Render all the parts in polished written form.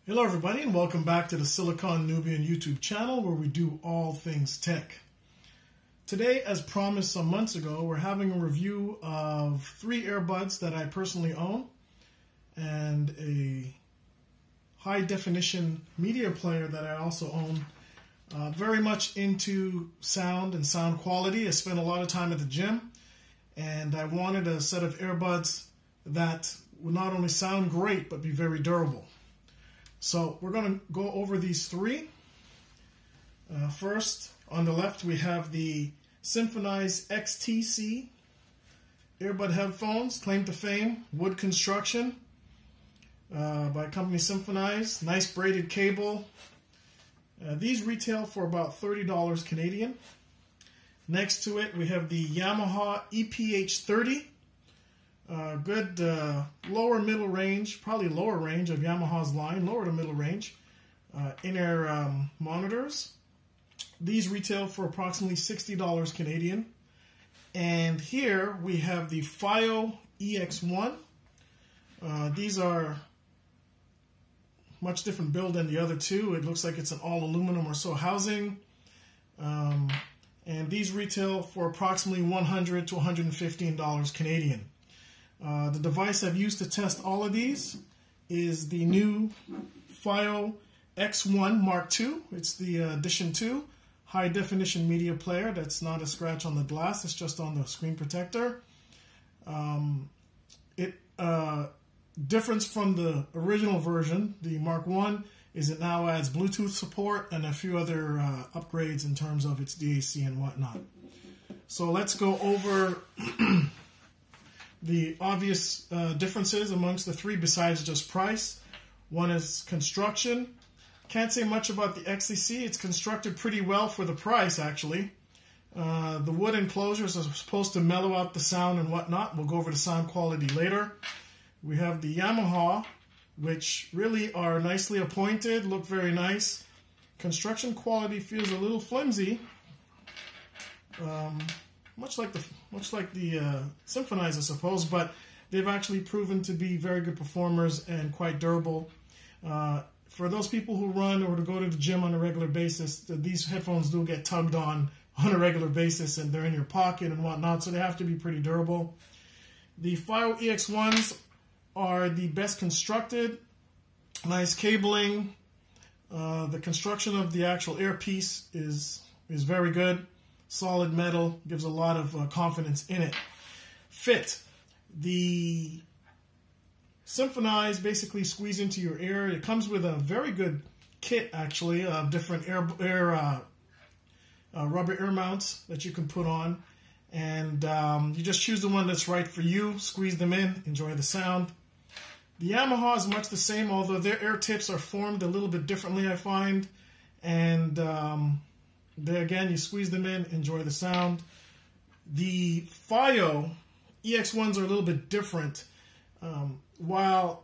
Hello everybody and welcome back to the Silicon Nubian YouTube channel where we do all things tech. Today, as promised some months ago, we're having a review of 3 earbuds that I personally own and a high definition media player that I also own. Very much into sound and sound quality. I spent a lot of time at the gym and I wanted a set of earbuds that would not only sound great but be very durable. So we're going to go over these 3. First, on the left, we have the Symphonize XTC earbud headphones, claim to fame, wood construction by company Symphonize. Nice braided cable. These retail for about $30 Canadian. Next to it, we have the Yamaha EPH30. Good lower middle range, probably lower range of Yamaha's line, lower to middle range, in-ear monitors. These retail for approximately $60 Canadian. And here we have the FiiO EX1. These are much different build than the other 2. It looks like it's an all aluminum or so housing. And these retail for approximately $100 to $115 Canadian. The device I've used to test all of these is the new FiiO X1 Mark II. It's the Edition 2 high definition media player. That's not a scratch on the glass, it's just on the screen protector. Difference from the original version, the Mark I, is it now adds Bluetooth support and a few other upgrades in terms of its DAC and whatnot. So let's go over the obvious differences amongst the 3 besides just price. One is construction. Can't say much about the XTC. It's constructed pretty well for the price, actually. The wood enclosures are supposed to mellow out the sound and whatnot. We'll go over the sound quality later. We have the Yamaha, which really are nicely appointed, look very nice. Construction quality feels a little flimsy. Much like the Symphonize, I suppose, but they've actually proven to be very good performers and quite durable. For those people who run or to go to the gym on a regular basis, these headphones do get tugged on a regular basis, and they're in your pocket and whatnot, so they have to be pretty durable. The FiiO EX1s are the best constructed, nice cabling. The construction of the actual earpiece is very good. Solid metal, gives a lot of confidence in it. Fit. The Symphonize basically squeeze into your ear. It comes with a very good kit, actually, of different rubber ear mounts that you can put on. And you just choose the one that's right for you, squeeze them in, enjoy the sound. The Yamaha is much the same, although their ear tips are formed a little bit differently, I find. And there again, you squeeze them in, enjoy the sound. The FiiO EX1s are a little bit different. While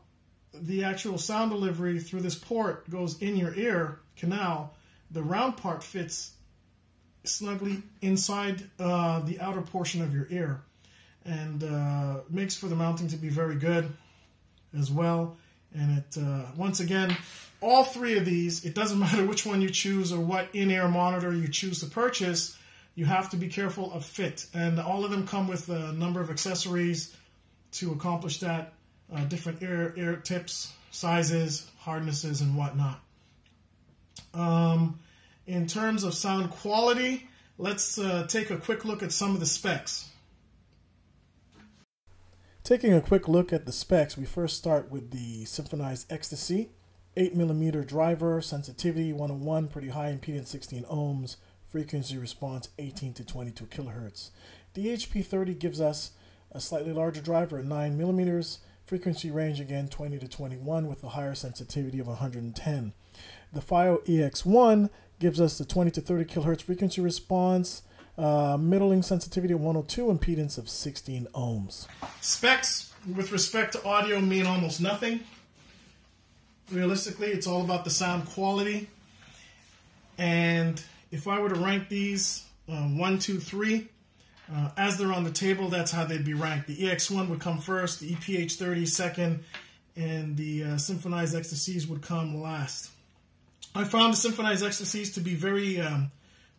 the actual sound delivery through this port goes in your ear canal, the round part fits snugly inside the outer portion of your ear, and makes for the mounting to be very good as well. And it once again, all 3 of these, it doesn't matter which one you choose or what in-ear monitor you choose to purchase, you have to be careful of fit. And all of them come with a number of accessories to accomplish that, different ear tips, sizes, hardnesses, and whatnot. In terms of sound quality, let's take a quick look at some of the specs. Taking a quick look at the specs, we first start with the Symphonize XTC. 8mm driver, sensitivity 101, pretty high impedance 16 ohms, frequency response 18 to 22 kilohertz. The HP30 gives us a slightly larger driver at 9mm, frequency range again 20 to 21 with a higher sensitivity of 110. The FiiO EX1 gives us the 20 to 30 kilohertz frequency response, middling sensitivity of 102, impedance of 16 ohms. Specs with respect to audio mean almost nothing. Realistically, it's all about the sound quality. And if I were to rank these 1, 2, 3, as they're on the table, that's how they'd be ranked. The EX1 would come first, the EPH30 second, and the Symphonized Ecstasies would come last. I found the Symphonized Ecstasies to be very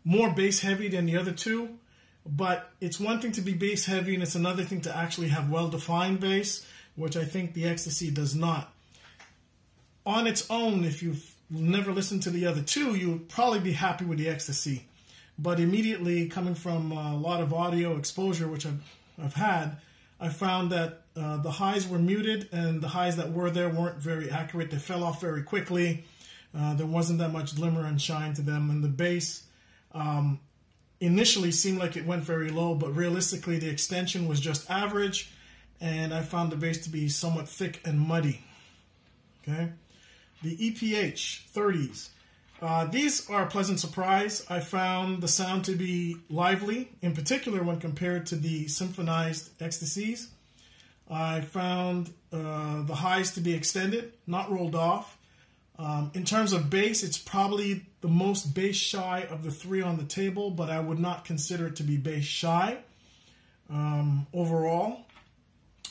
more bass heavy than the other two, but it's one thing to be bass heavy and it's another thing to actually have well-defined bass, which I think the Ecstasy does not. On its own, if you've never listened to the other two, you'll probably be happy with the Ecstasy. But immediately, coming from a lot of audio exposure, which I've had, I found that the highs were muted, and the highs that were there weren't very accurate. They fell off very quickly. There wasn't that much glimmer and shine to them. And the bass initially seemed like it went very low, but realistically the extension was just average, and I found the bass to be somewhat thick and muddy. Okay, the EPH 30s. These are a pleasant surprise. I found the sound to be lively, in particular when compared to the Symphonized Ecstasies. I found the highs to be extended, not rolled off. In terms of bass, it's probably the most bass shy of the three on the table, but I would not consider it to be bass shy overall.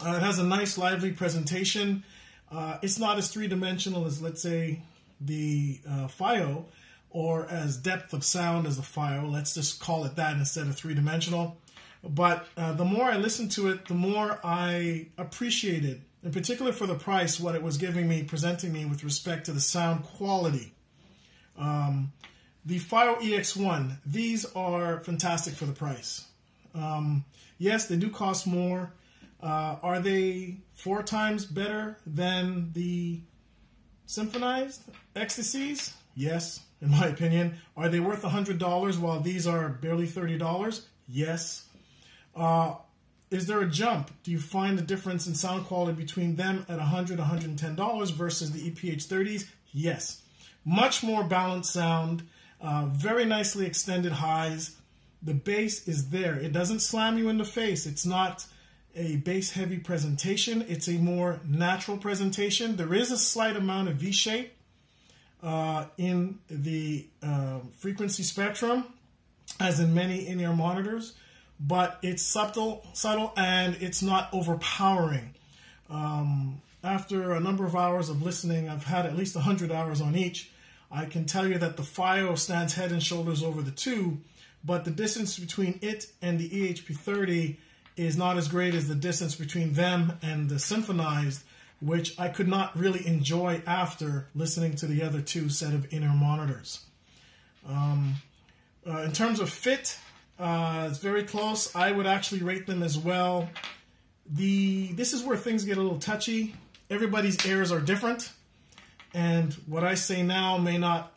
It has a nice, lively presentation. It's not as three-dimensional as, let's say, the FiiO, or as depth of sound as the FiiO. Let's just call it that instead of three-dimensional. But the more I listened to it, the more I appreciated, in particular for the price, what it was giving me, presenting me with respect to the sound quality. The FiiO EX1, these are fantastic for the price. Yes, they do cost more. Are they 4 times better than the Symphonized Ecstasies? Yes, in my opinion. Are they worth $100 while these are barely $30? Yes. Is there a jump? Do you find the difference in sound quality between them at $100, $110 versus the EPH 30s? Yes. Much more balanced sound, very nicely extended highs. The bass is there. It doesn't slam you in the face. It's not a bass-heavy presentation. It's a more natural presentation. There is a slight amount of V-shape in the frequency spectrum, as in many in-ear monitors, but it's subtle, and it's not overpowering. After a number of hours of listening, I've had at least 100 hours on each, I can tell you that the FiiO stands head and shoulders over the two, but the distance between it and the EHP30 is not as great as the distance between them and the Symphonized, which I could not really enjoy after listening to the other two set of in-ear monitors. In terms of fit, it's very close. I would actually rate them as well. This is where things get a little touchy. Everybody's ears are different, and what I say now may not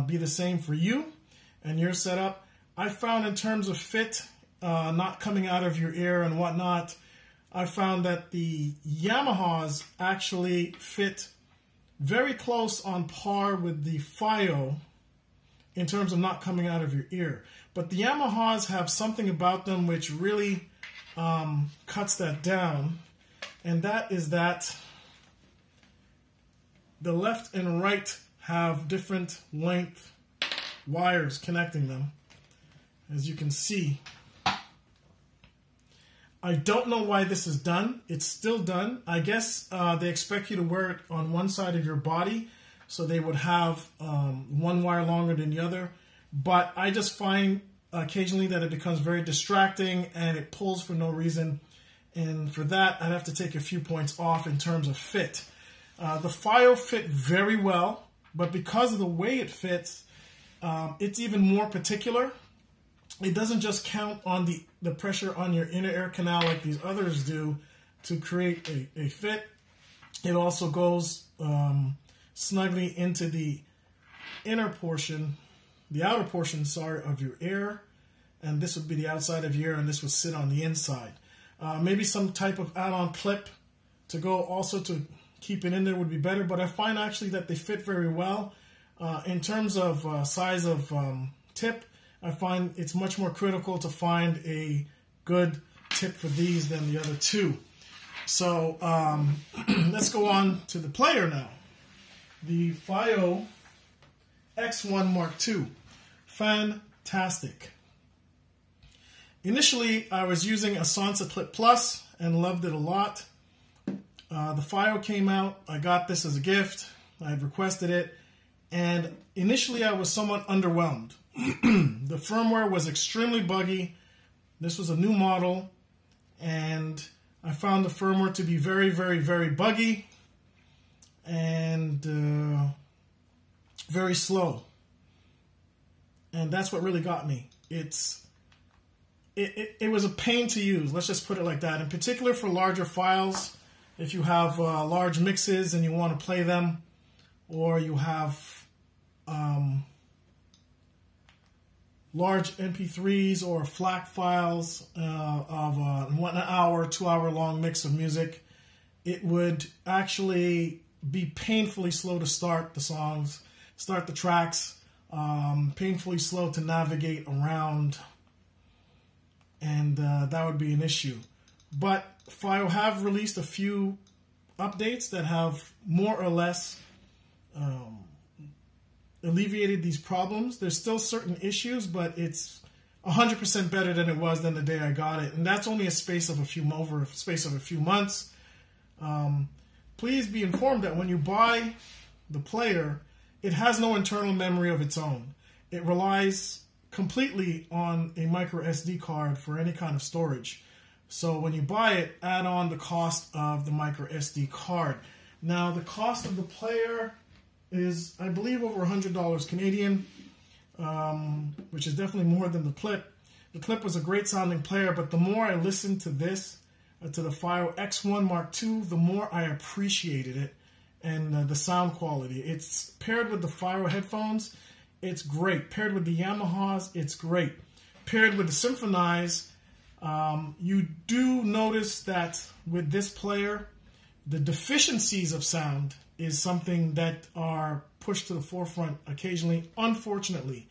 be the same for you and your setup. I found in terms of fit, not coming out of your ear and whatnot, I found that the Yamahas actually fit very close on par with the FiiO in terms of not coming out of your ear. But the Yamahas have something about them which really cuts that down, and that is that the left and right have different length wires connecting them, as you can see. I don't know why this is done. It's still done. I guess they expect you to wear it on one side of your body, so they would have one wire longer than the other. But I just find occasionally that it becomes very distracting and it pulls for no reason. And for that, I'd have to take a few points off in terms of fit. The FiiO fit very well, but because of the way it fits, it's even more particular. It doesn't just count on the pressure on your inner ear canal like these others do to create a fit. It also goes snugly into the inner portion, the outer portion, sorry, of your ear. And this would be the outside of your ear, and this would sit on the inside. Maybe some type of add-on clip to go also to keep it in there would be better, but I find actually that they fit very well. In terms of size of tip, I find it's much more critical to find a good tip for these than the other two. So let's go on to the player now. The FiiO X1 Mark II. Fantastic. Initially, I was using a Sansa Clip Plus and loved it a lot. The FiiO came out. I got this as a gift. I had requested it. And initially I was somewhat underwhelmed. The firmware was extremely buggy. This was a new model. And I found the firmware to be very, very, very buggy. And very slow. And that's what really got me. It was a pain to use. Let's just put it like that. In particular for larger files, if you have large mixes and you want to play them, or you have large MP3s or FLAC files of a 1 hour, 2 hour long mix of music, it would actually be painfully slow to start the songs, start the tracks, painfully slow to navigate around, and that would be an issue. But FiiO have released a few updates that have more or less alleviated these problems. There's still certain issues, but it's 100% better than it was than the day I got it, and that's only over a space of a few months. Please be informed that when you buy the player, it has no internal memory of its own. It relies completely on a micro SD card for any kind of storage. So when you buy it, add on the cost of the micro SD card. Now the cost of the player is, I believe, over $100 Canadian, which is definitely more than the Clip. The Clip was a great sounding player, but the more I listened to this, to the FiiO X1 Mark II, the more I appreciated it and the sound quality. It's paired with the FiiO headphones, it's great. Paired with the Yamahas, it's great. Paired with the Symphonize, you do notice that with this player, the deficiencies of sound is something that are pushed to the forefront occasionally, unfortunately.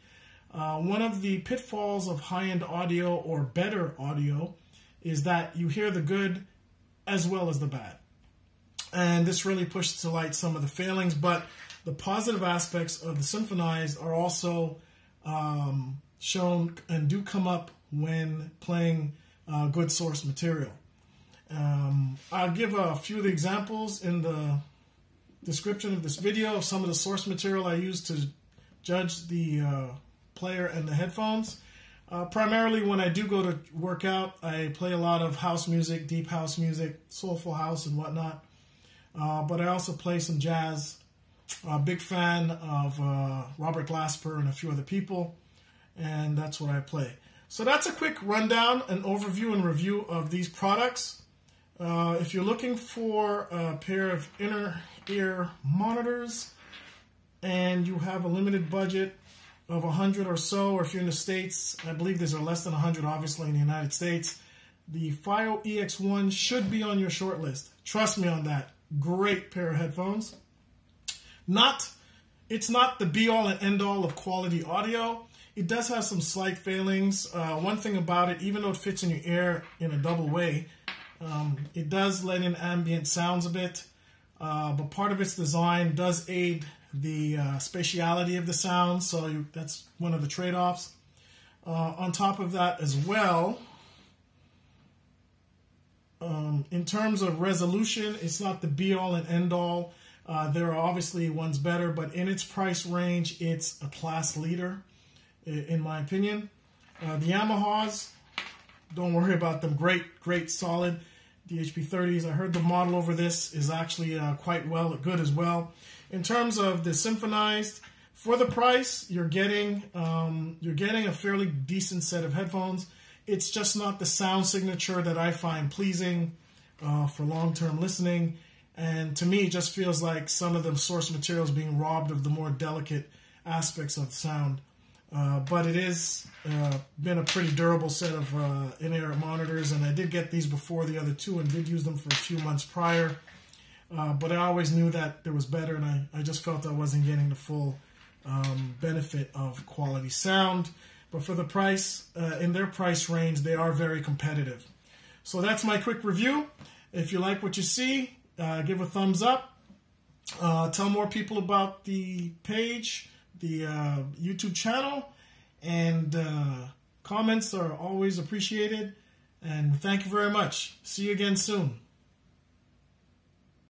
One of the pitfalls of high-end audio or better audio is that you hear the good as well as the bad. And this really pushes to light some of the failings, but the positive aspects of the Symphonized are also shown and do come up when playing good source material. I'll give a few of the examples in the description of this video of some of the source material I use to judge the player and the headphones. Primarily when I do go to work out, I play a lot of house music, deep house music, soulful house and whatnot. But I also play some jazz. Big fan of Robert Glasper and a few other people, and that's what I play. So that's a quick rundown, an overview and review of these products. If you're looking for a pair of inner ear monitors and you have a limited budget of 100 or so, or if you're in the States, I believe these are less than 100 obviously in the United States, the FiiO EX1 should be on your short list. Trust me on that. Great pair of headphones. It's not the be-all and end-all of quality audio. It does have some slight failings. One thing about it, even though it fits in your ear in a double way, it does let in ambient sounds a bit. But part of its design does aid the spatiality of the sound, so that's one of the trade-offs. On top of that as well, in terms of resolution, it's not the be-all and end-all. There are obviously ones better, but in its price range, it's a class leader, in my opinion. The Yamahas, don't worry about them. Great, solid DHP-30s. I heard the model over this is actually quite good as well. In terms of the Symphonized, for the price, you're getting a fairly decent set of headphones. It's just not the sound signature that I find pleasing for long-term listening. And to me, it just feels like some of the source material is being robbed of the more delicate aspects of the sound. But it is been a pretty durable set of in-ear monitors, and I did get these before the other two and did use them for a few months prior. But I always knew that there was better, and I just felt I wasn't getting the full benefit of quality sound. But for the price, in their price range, they are very competitive. So that's my quick review. If you like what you see, give a thumbs up. Tell more people about the page, the YouTube channel, and comments are always appreciated. And thank you very much. See you again soon.